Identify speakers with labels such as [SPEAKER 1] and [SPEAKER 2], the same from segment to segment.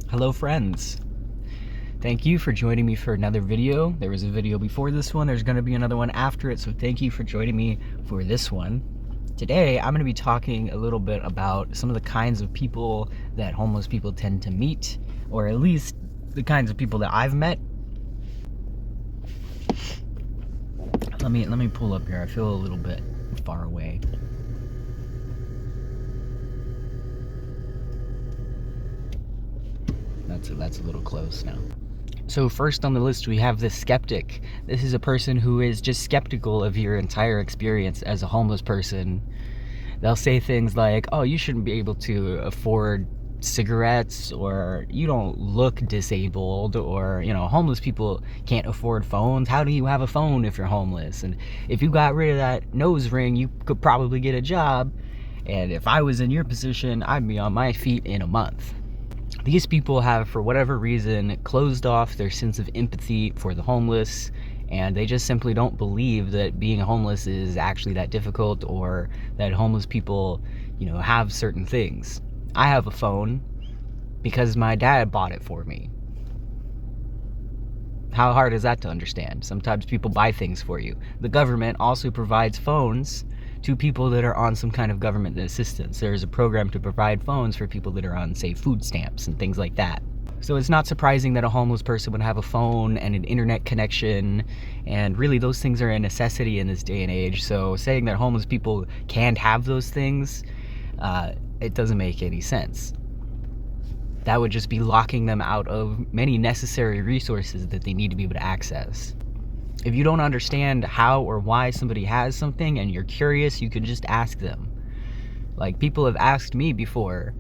[SPEAKER 1] Hello friends, thank you for joining me for another video. There was a video before this one, there's going to be another one after it, so thank you for joining me for this one. Today I'm going to be talking a little bit about some of the kinds of people that homeless people tend to meet, or at least the kinds of people that I've met. Let me pull up here. I feel a little bit far away. That's a little close now. So first on the list we have the skeptic. This is a person who is just skeptical of your entire experience as a homeless person. They'll say things like, oh, you shouldn't be able to afford cigarettes, or you don't look disabled, or, you know, homeless people can't afford phones. How do you have a phone if you're homeless? And if you got rid of that nose ring, you could probably get a job. And if I was in your position, I'd be on my feet in a month. These people have, for whatever reason, closed off their sense of empathy for the homeless, and they just simply don't believe that being homeless is actually that difficult, or that homeless people, you know, have certain things. I have a phone because my dad bought it for me. How hard is that to understand? Sometimes people buy things for you. The government also provides phones to people that are on some kind of government assistance. There's a program to provide phones for people that are on, say, food stamps and things like that. So it's not surprising that a homeless person would have a phone and an internet connection, and really those things are a necessity in this day and age. So saying that homeless people can't have those things, it doesn't make any sense. That would just be locking them out of many necessary resources that they need to be able to access. If you don't understand how or why somebody has something and you're curious, you can just ask them. Like, people have asked me before,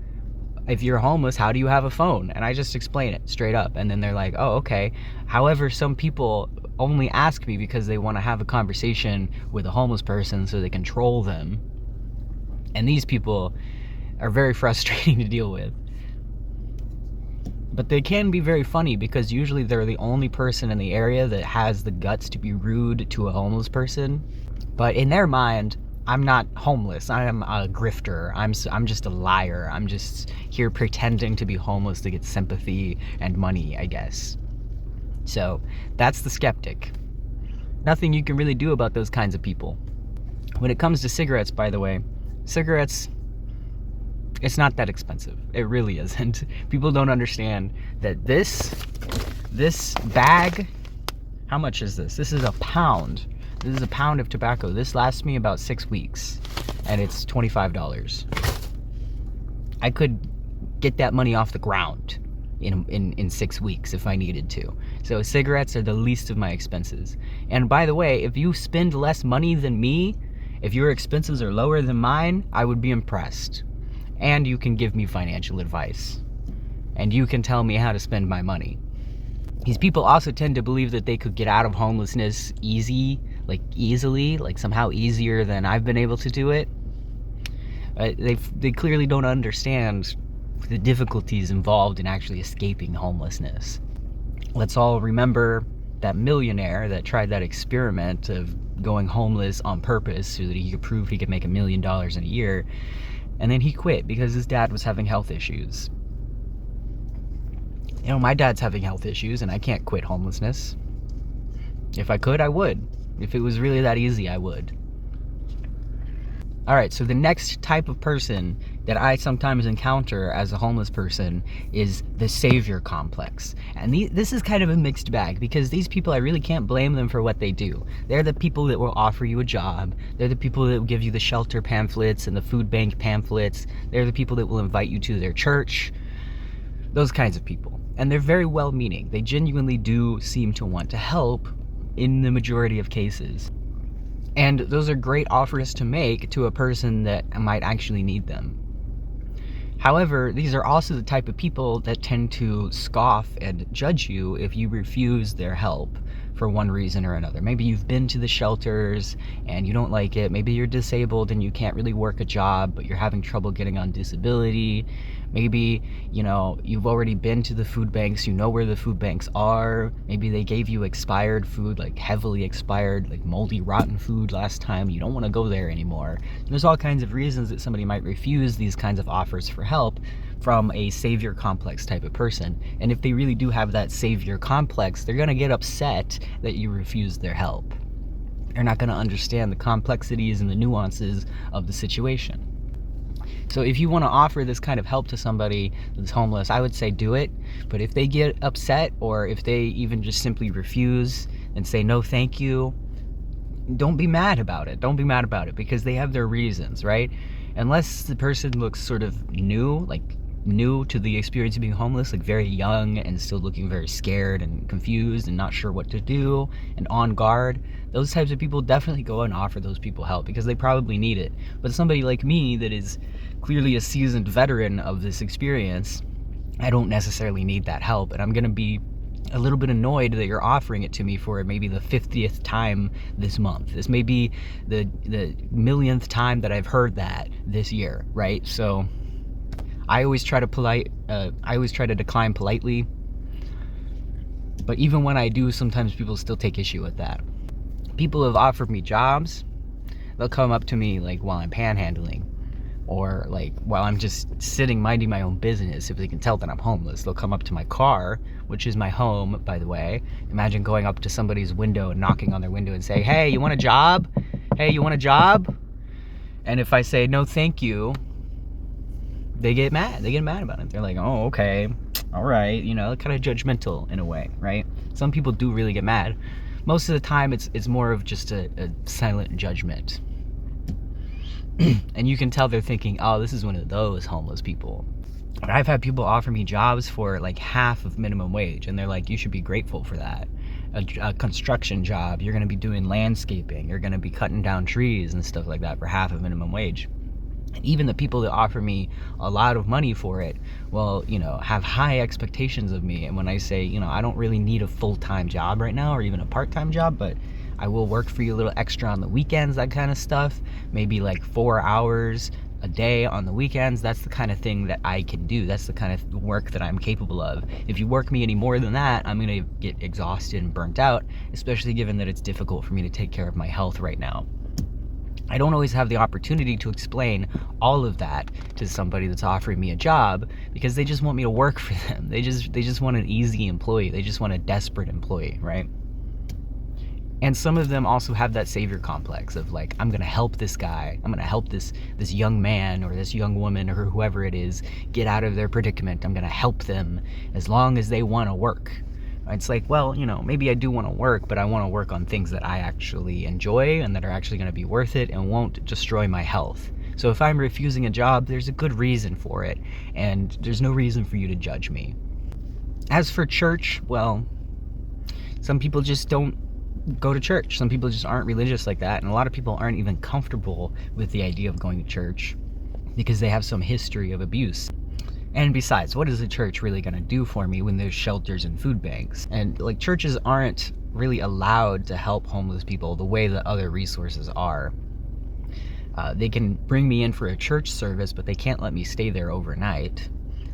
[SPEAKER 1] if you're homeless, how do you have a phone? And I just explain it straight up. And then they're like, oh, okay. However, some people only ask me because they want to have a conversation with a homeless person so they can troll them. And these people are very frustrating to deal with. But they can be very funny because usually they're the only person in the area that has the guts to be rude to a homeless person. But in their mind, I'm not homeless. I am a grifter. I'm just a liar. I'm just here pretending to be homeless to get sympathy and money, I guess. So that's the skeptic. Nothing you can really do about those kinds of people. When it comes to cigarettes, by the way, cigarettes, it's not that expensive. It really isn't. People don't understand that this bag, how much is this? This is a pound. This is a pound of tobacco. This lasts me about 6 weeks, and it's $25. I could get that money off the ground in 6 weeks if I needed to. So cigarettes are the least of my expenses. And by the way, if you spend less money than me, if your expenses are lower than mine, I would be impressed. And you can give me financial advice. And you can tell me how to spend my money. These people also tend to believe that they could get out of homelessness easily, like somehow easier than I've been able to do it. They clearly don't understand the difficulties involved in actually escaping homelessness. Let's all remember that millionaire that tried that experiment of going homeless on purpose so that he could prove he could make $1 million in a year. And then he quit because his dad was having health issues. You know, my dad's having health issues and I can't quit homelessness. If I could, I would. If it was really that easy, I would. Alright, so the next type of person that I sometimes encounter as a homeless person is the savior complex. And this is kind of a mixed bag, because these people, I really can't blame them for what they do. They're the people that will offer you a job. They're the people that will give you the shelter pamphlets and the food bank pamphlets. They're the people that will invite you to their church. Those kinds of people. And they're very well-meaning. They genuinely do seem to want to help in the majority of cases. And those are great offers to make to a person that might actually need them. However, these are also the type of people that tend to scoff and judge you if you refuse their help for one reason or another. Maybe you've been to the shelters and you don't like it. Maybe you're disabled and you can't really work a job, but you're having trouble getting on disability. Maybe, you know, you've already been to the food banks, you know where the food banks are. Maybe they gave you expired food, like heavily expired, like moldy, rotten food last time. You don't want to go there anymore. There's all kinds of reasons that somebody might refuse these kinds of offers for help from a savior complex type of person. And if they really do have that savior complex, they're going to get upset that you refuse their help. They're not going to understand the complexities and the nuances of the situation. So if you want to offer this kind of help to somebody that's homeless, I would say do it. But if they get upset, or if they even just simply refuse and say no thank you, don't be mad about it. Don't be mad about it, because they have their reasons, right? Unless the person looks sort of new to the experience of being homeless, like very young and still looking very scared and confused and not sure what to do and on guard, those types of people, definitely go and offer those people help, because they probably need it. But somebody like me that is clearly a seasoned veteran of this experience, I don't necessarily need that help, and I'm gonna be a little bit annoyed that you're offering it to me for maybe the 50th time this month. This may be the millionth time that I've heard that this year, right? So I always try to decline politely, but even when I do, sometimes people still take issue with that. People have offered me jobs. They'll come up to me like while I'm panhandling, or like while I'm just sitting minding my own business. If they can tell that I'm homeless, they'll come up to my car, which is my home, by the way. Imagine going up to somebody's window and knocking on their window and say, hey, you want a job? Hey, you want a job? And if I say no thank you, they get mad. They get mad about it. They're like, oh, okay, all right, you know, kind of judgmental in a way, right? Some people do really get mad. Most of the time, it's more of just a silent judgment. And you can tell they're thinking, oh, this is one of those homeless people. But I've had people offer me jobs for like half of minimum wage, and they're like, you should be grateful for that. A construction job, you're gonna be doing landscaping, you're gonna be cutting down trees and stuff like that for half of minimum wage. And even the people that offer me a lot of money for it, well, you know, have high expectations of me. And when I say, you know, I don't really need a full-time job right now, or even a part-time job, but I will work for you a little extra on the weekends, that kind of stuff, maybe like 4 hours a day on the weekends, that's the kind of thing that I can do. That's the kind of work that I'm capable of. If you work me any more than that, I'm gonna get exhausted and burnt out, especially given that it's difficult for me to take care of my health right now. I don't always have the opportunity to explain all of that to somebody that's offering me a job, because they just want me to work for them. They just want an easy employee. They just want a desperate employee, right? And some of them also have that savior complex of like, I'm gonna help this guy, I'm gonna help this young man or this young woman or whoever it is get out of their predicament. I'm gonna help them as long as they wanna work. It's like, well, you know, maybe I do want to work, but I want to work on things that I actually enjoy and that are actually going to be worth it and won't destroy my health. So if I'm refusing a job, there's a good reason for it, and there's no reason for you to judge me. As for church, well, some people just don't go to church. Some people just aren't religious like that, and a lot of people aren't even comfortable with the idea of going to church because they have some history of abuse. And besides, what is a church really going to do for me when there's shelters and food banks? And like, churches aren't really allowed to help homeless people the way that other resources are. They can bring me in for a church service, but they can't let me stay there overnight.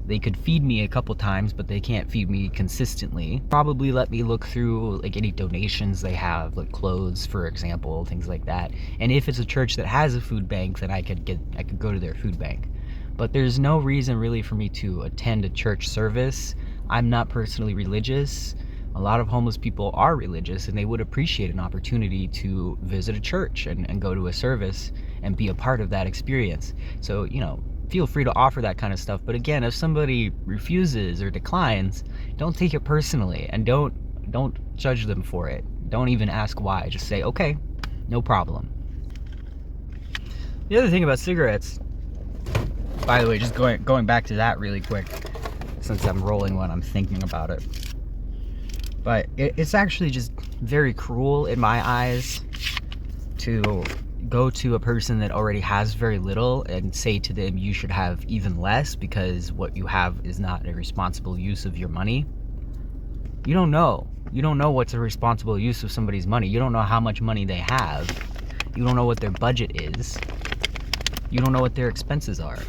[SPEAKER 1] They could feed me a couple times, but they can't feed me consistently. Probably let me look through like any donations they have, like clothes, for example, things like that. And if it's a church that has a food bank, then I could go to their food bank. But there's no reason really for me to attend a church service. I'm not personally religious. A lot of homeless people are religious, and they would appreciate an opportunity to visit a church and go to a service and be a part of that experience. So, you know, feel free to offer that kind of stuff. But again, if somebody refuses or declines, don't take it personally, and don't judge them for it. Don't even ask why. Just say, okay, no problem. The other thing about cigarettes, by the way, just going back to that really quick, since I'm rolling when I'm thinking about it. But it's actually just very cruel in my eyes to go to a person that already has very little and say to them, you should have even less because what you have is not a responsible use of your money. You don't know. You don't know what's a responsible use of somebody's money. You don't know how much money they have. You don't know what their budget is. You don't know what their expenses are.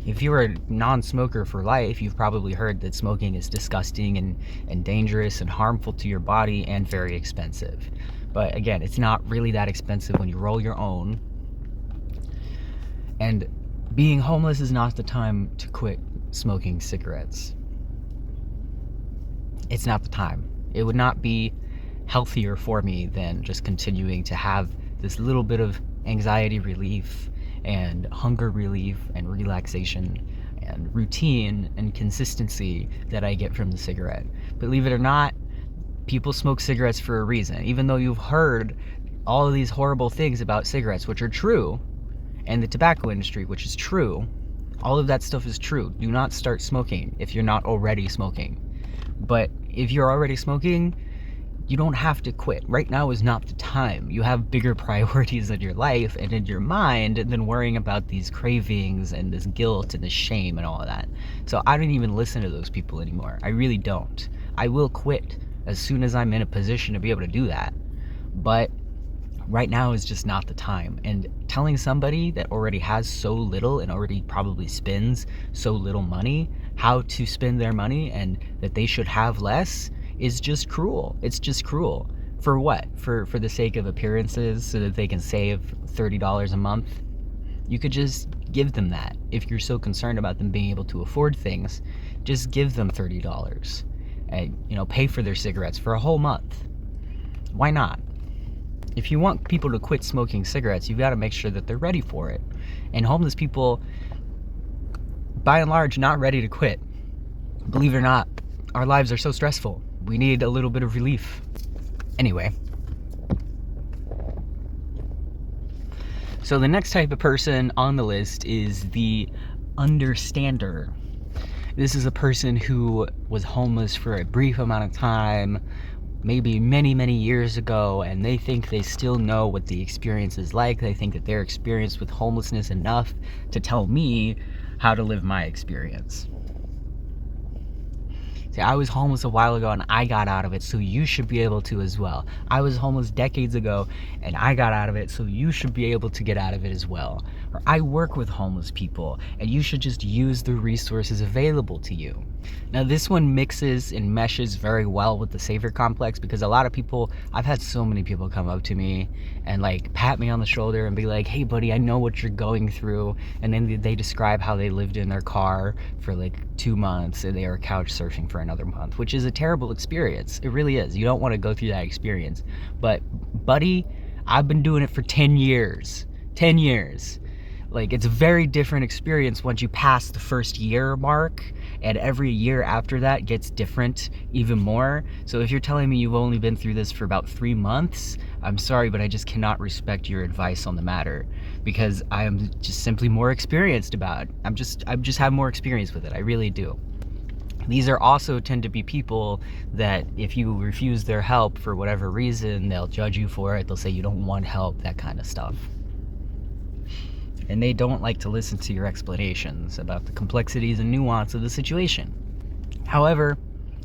[SPEAKER 1] If you're a non-smoker for life, you've probably heard that smoking is disgusting and dangerous and harmful to your body and very expensive. But again, it's not really that expensive when you roll your own. And being homeless is not the time to quit smoking cigarettes. It's not the time. It would not be healthier for me than just continuing to have this little bit of anxiety relief and hunger relief and relaxation and routine and consistency that I get from the cigarette. Believe it or not, people smoke cigarettes for a reason. Even though you've heard all of these horrible things about cigarettes, which are true, and the tobacco industry, which is true, all of that stuff is true. Do not start smoking if you're not already smoking. But if you're already smoking, you don't have to quit. Right now is not the time. You have bigger priorities in your life and in your mind than worrying about these cravings and this guilt and this shame and all of that. So I don't even listen to those people anymore. I really don't. I will quit as soon as I'm in a position to be able to do that. But right now is just not the time. And telling somebody that already has so little and already probably spends so little money how to spend their money and that they should have less is just cruel. It's just cruel. For what? For the sake of appearances so that they can save $30 a month? You could just give them that. If you're so concerned about them being able to afford things, just give them $30 and, pay for their cigarettes for a whole month. Why not? If you want people to quit smoking cigarettes, you've got to make sure that they're ready for it. And homeless people, by and large, not ready to quit. Believe it or not, our lives are so stressful. We need a little bit of relief. Anyway. So the next type of person on the list is the understander. This is a person who was homeless for a brief amount of time, maybe many, many years ago, and they think they still know what the experience is like. They think that they're experienced with homelessness enough to tell me how to live my experience. See, I was homeless a while ago and I got out of it, so you should be able to as well. I was homeless decades ago and I got out of it, so you should be able to get out of it as well. Or I work with homeless people and you should just use the resources available to you. Now this one mixes and meshes very well with the savior complex, because a lot of people, I've had so many people come up to me and like pat me on the shoulder and be like, hey buddy, I know what you're going through. And then they describe how they lived in their car for like 2 months and they were couch surfing for another month, which is a terrible experience. It really is. You don't want to go through that experience. But buddy, I've been doing it for 10 years. 10 years. Like, it's a very different experience once you pass the first year mark, and every year after that gets different even more. So if you're telling me you've only been through this for about 3 months, I'm sorry, but I just cannot respect your advice on the matter, because I am just simply more experienced about it. I just have more experience with it. I really do. These are also tend to be people that if you refuse their help for whatever reason, they'll judge you for it. They'll say you don't want help, that kind of stuff. And they don't like to listen to your explanations about the complexities and nuance of the situation. However,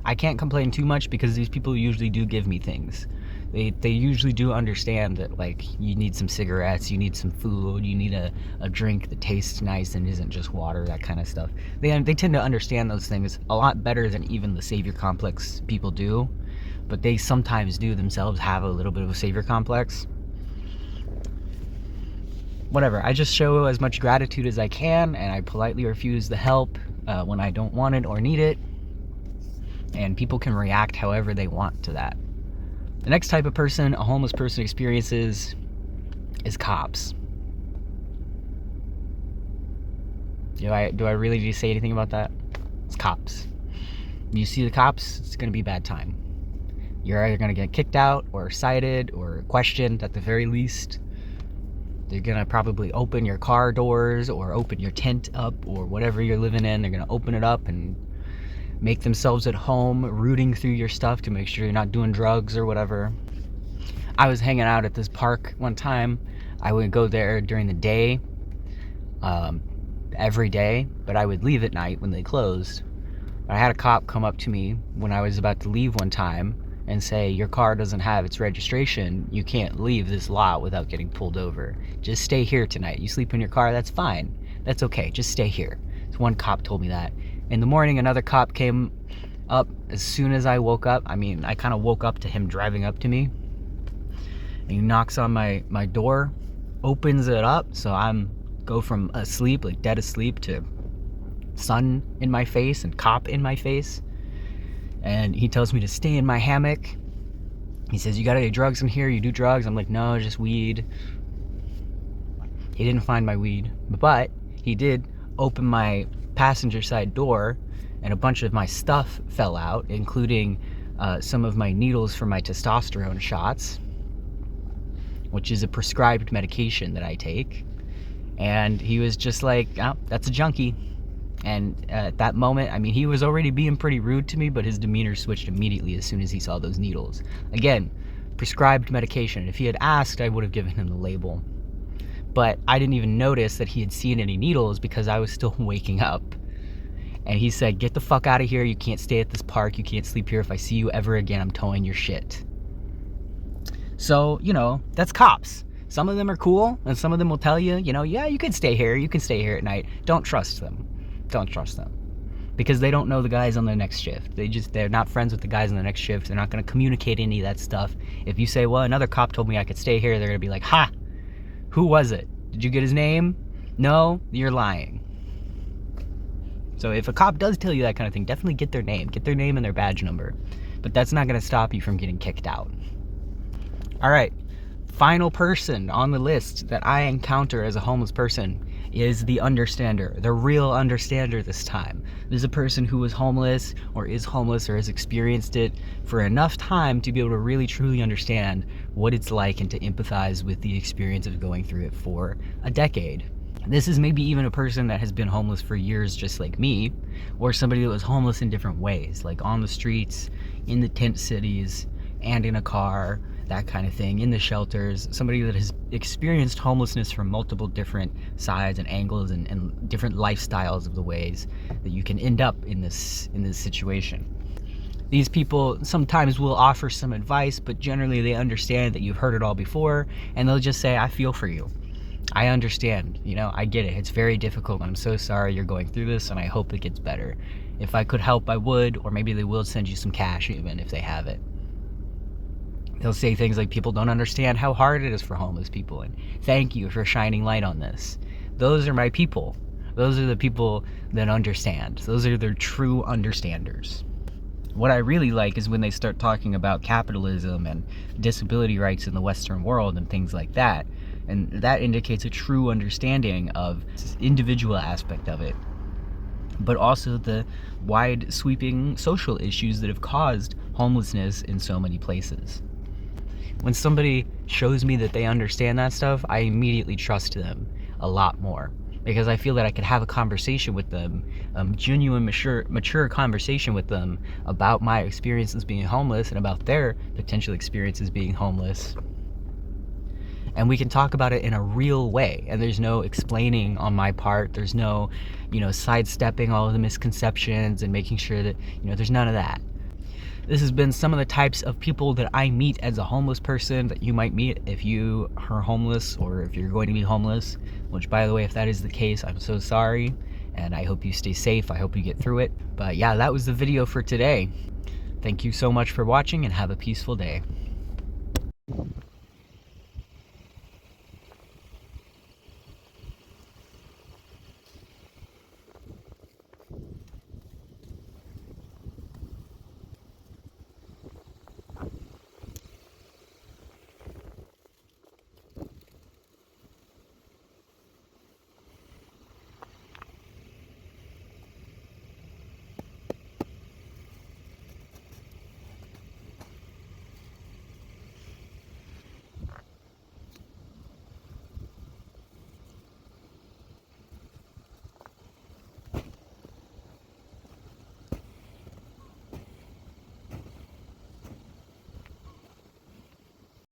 [SPEAKER 1] I can't complain too much because these people usually do give me things. They usually do understand that, like, you need some cigarettes, you need some food, you need a drink that tastes nice and isn't just water, that kind of stuff. They tend to understand those things a lot better than even the savior complex people do, but they sometimes do themselves have a little bit of a savior complex. Whatever, I just show as much gratitude as I can, and I politely refuse the help when I don't want it or need it, and people can react however they want to that. The next type of person a homeless person experiences is cops. Do I really need to say anything about that? It's cops. When you see the cops, it's going to be a bad time. You're either going to get kicked out or cited or questioned at the very least. They're going to probably open your car doors or open your tent up or whatever you're living in. They're going to open it up and make themselves at home, rooting through your stuff to make sure you're not doing drugs or whatever. I was hanging out at this park one time. I would go there during the day, every day, but I would leave at night when they closed. I had a cop come up to me when I was about to leave one time and say, your car doesn't have its registration. You can't leave this lot without getting pulled over. Just stay here tonight. You sleep in your car, that's fine. That's okay. Just stay here. It's one cop told me that. In the morning, another cop came up as soon as I woke up. I mean, I kind of woke up to him driving up to me. And he knocks on my door, opens it up, so go from asleep, like dead asleep, to sun in my face and cop in my face. And he tells me to stay in my hammock. He says, "You got any drugs in here? You do drugs?" I'm like, "No, just weed." He didn't find my weed, but he did open my passenger side door, and a bunch of my stuff fell out, including some of my needles for my testosterone shots, which is a prescribed medication that I take. And he was just like, "Oh, that's a junkie." And at that moment, I mean, he was already being pretty rude to me, but his demeanor switched immediately as soon as he saw those needles. Again, prescribed medication. If he had asked, I would have given him the label. But I didn't even notice that he had seen any needles because I was still waking up. And he said, "Get the fuck out of here. You can't stay at this park. You can't sleep here. If I see you ever again, I'm towing your shit." So, you know, that's cops. Some of them are cool, and some of them will tell you, you know, "Yeah, you can stay here. You can stay here at night." Don't trust them. Don't trust them. Because they don't know the guys on the next shift. They're not friends with the guys on the next shift. They're not going to communicate any of that stuff. If you say, "Well, another cop told me I could stay here," they're going to be like, "Ha! Who was it? Did you get his name? No? You're lying." So if a cop does tell you that kind of thing, definitely get their name. Get their name and their badge number. But that's not going to stop you from getting kicked out. All right. Final person on the list that I encounter as a homeless person is the understander, the real understander this time. This is a person who was homeless or is homeless or has experienced it for enough time to be able to really truly understand what it's like and to empathize with the experience of going through it for a decade. This is maybe even a person that has been homeless for years just like me, or somebody that was homeless in different ways, like on the streets, in the tent cities, and in a car, that kind of thing, in the shelters. Somebody that has experienced homelessness from multiple different sides and angles and different lifestyles of the ways that you can end up in this situation. These people sometimes will offer some advice, but generally they understand that you've heard it all before, and they'll just say, "I feel for you. I understand, you know, I get it. It's very difficult. I'm so sorry you're going through this, and I hope it gets better. If I could help, I would," or maybe they will send you some cash even if they have it. They'll say things like, "People don't understand how hard it is for homeless people, and thank you for shining light on this." Those are my people. Those are the people that understand. Those are their true understanders. What I really like is when they start talking about capitalism and disability rights in the Western world and things like that. And that indicates a true understanding of this individual aspect of it, but also the wide sweeping social issues that have caused homelessness in so many places. When somebody shows me that they understand that stuff, I immediately trust them a lot more, because I feel that I could have a conversation with them, genuine, mature conversation with them about my experiences being homeless and about their potential experiences being homeless. And we can talk about it in a real way, and there's no explaining on my part. There's no, sidestepping all of the misconceptions and making sure that, there's none of that. This has been some of the types of people that I meet as a homeless person that you might meet if you are homeless or if you're going to be homeless, which, by the way, if that is the case, I'm so sorry, and I hope you stay safe. I hope you get through it. But yeah, that was the video for today. Thank you so much for watching, and have a peaceful day.